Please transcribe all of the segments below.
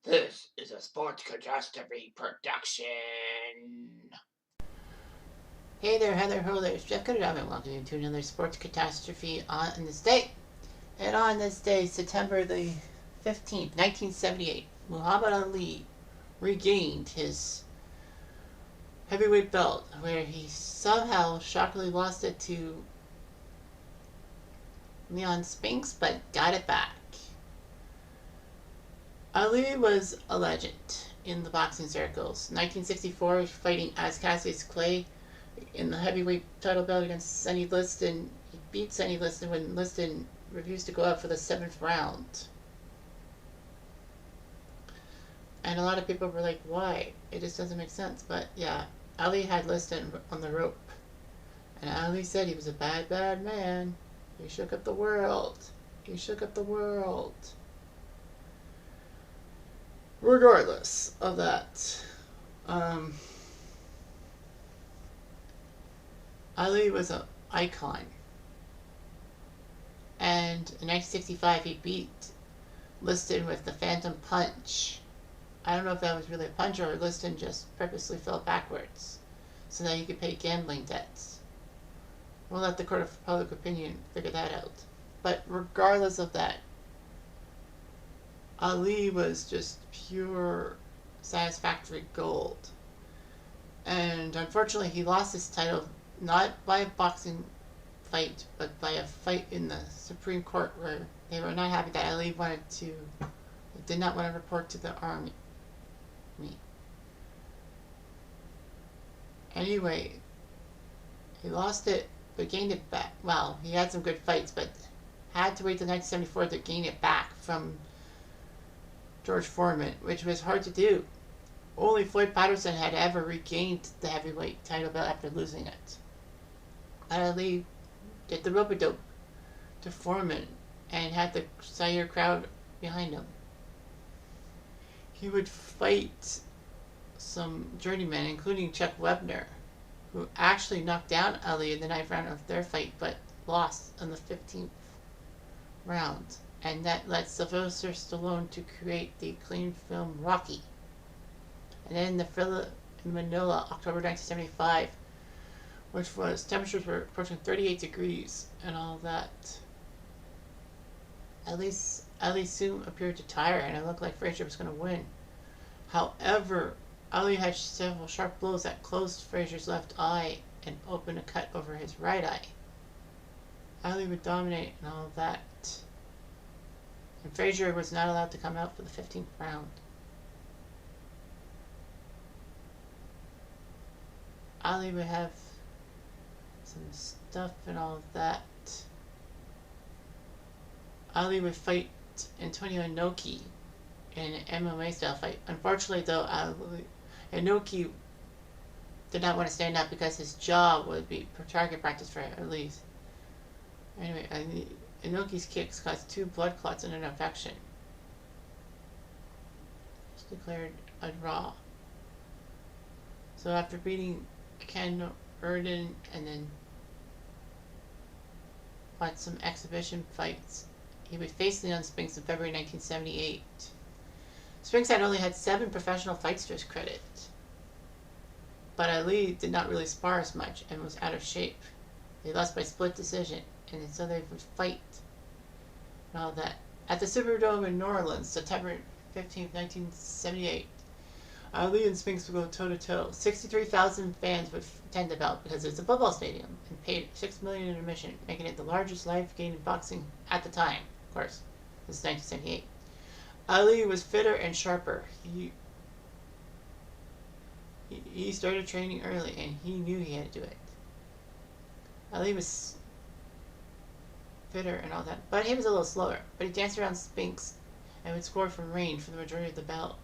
This is a Sports Catastrophe production. Hey there, Heather Ho, there's Jeff Cutastrophe, and welcome to another Sports Catastrophe on this day. And on this day, September the 15th, 1978, Muhammad Ali regained his heavyweight belt, where he somehow shockingly lost it to SPinks, but got it back. Ali was a legend in the boxing circles. 1964, fighting as Cassius Clay in the heavyweight title bout against Sonny Liston. He beat Sonny Liston when Liston refused to go out for the 7th round. And a lot of people were like, why? It just doesn't make sense. But yeah, Ali had Liston on the rope. And Ali said he was a bad, bad man. He shook up the world. He shook up the world. Regardless of that, Ali was an icon. And in 1965, he beat Liston with the Phantom Punch. I don't know if that was really a punch or Liston just purposely fell backwards so that he could pay gambling debts. We'll let the court of public opinion figure that out. But regardless of that, Ali was just pure satisfactory gold. And unfortunately, he lost his title not by a boxing fight, but by a fight in the Supreme Court, where they were not happy that Ali did not want to report to the army. Anyway, he lost it, but gained it back. Well, he had some good fights, but had to wait till 1974 to gain it back from George Foreman, which was hard to do. Only Floyd Patterson had ever regained the heavyweight title belt after losing it. Ali did the rope-a-dope to Foreman and had the Zaire crowd behind him. He would fight some journeymen, including Chuck Webner, who actually knocked down Ali in the 9th round of their fight, but lost in the 15th round. And that led Sylvester Stallone to create the acclaimed film Rocky. And then in Manila, October 1975, which was, temperatures were approaching 38 degrees and all that. Ali soon appeared to tire, and it looked like Frazier was going to win. However, Ali had several sharp blows that closed Frazier's left eye and opened a cut over his right eye. Ali would dominate and all that. And Frazier was not allowed to come out for the 15th round. Ali would have some stuff and all that. Ali would fight Antonio Inoki in an MMA style fight. Unfortunately, though, Inoki did not want to stand up because his jaw would be target practice for Ali. Anyway, Inoki's kicks caused 2 blood clots and an infection. He was declared a draw. So after beating Ken Erden and then fought some exhibition fights, he would face Leon Spinks in February 1978. Spinks had only had 7 professional fights to his credit, but Ali did not really spar as much and was out of shape. They lost by split decision, and so they would fight and all that. At the Superdome in New Orleans, September 15, 1978, Ali and Spinks would go toe-to-toe. 63,000 fans would attend the bout because it's a football stadium and paid $6 million in admission, making it the largest live game in boxing at the time. Of course, this is 1978. Ali was fitter and sharper. He started training early, and he knew he had to do it. Ali was fitter and all that, but he was a little slower. But he danced around Spinks and would score from range for the majority of the bout.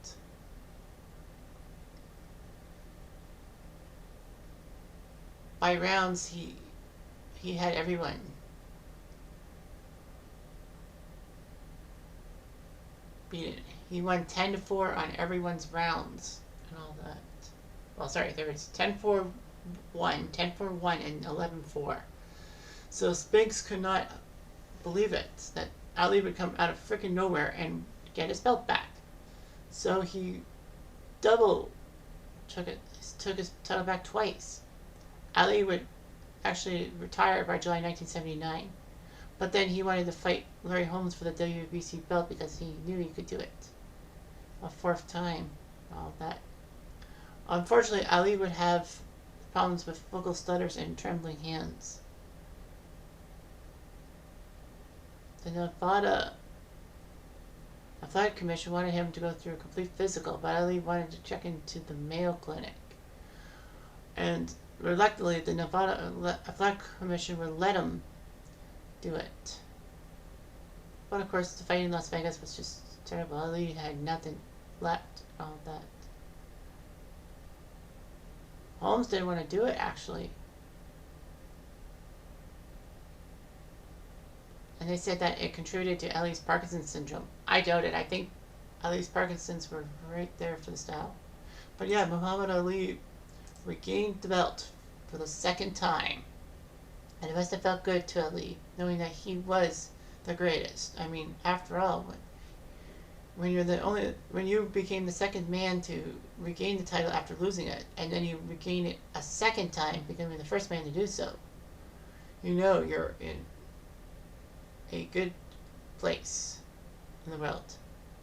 By rounds, he had everyone. Beaten. He won 10-4 on everyone's rounds and all that. Well, sorry, there was 10-4-1, 10-4-1, and 11-4. So Spinks could not believe it, that Ali would come out of freaking nowhere and get his belt back. So he double took his title back twice. Ali would actually retire by July 1979, but then he wanted to fight Larry Holmes for the WBC belt because he knew he could do it a fourth time. All that. Unfortunately, Ali would have problems with vocal stutters and trembling hands. The Nevada Athletic Commission wanted him to go through a complete physical, but Ali wanted to check into the Mayo Clinic. And reluctantly, the Nevada Athletic Commission would let him do it. But of course, the fight in Las Vegas was just terrible. Ali had nothing left, all of that. Holmes didn't want to do it, actually. And they said that it contributed to Ali's Parkinson's syndrome. I doubt it. I think Ali's Parkinson's were right there for the style. But yeah, Muhammad Ali regained the belt for the second time. And it must have felt good to Ali, knowing that he was the greatest. I mean, after all, when you became the second man to regain the title after losing it, and then you regain it a second time, becoming the first man to do so, you know you're in a good place in the world.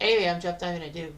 Anyway, I'm Jeff Diamond. I do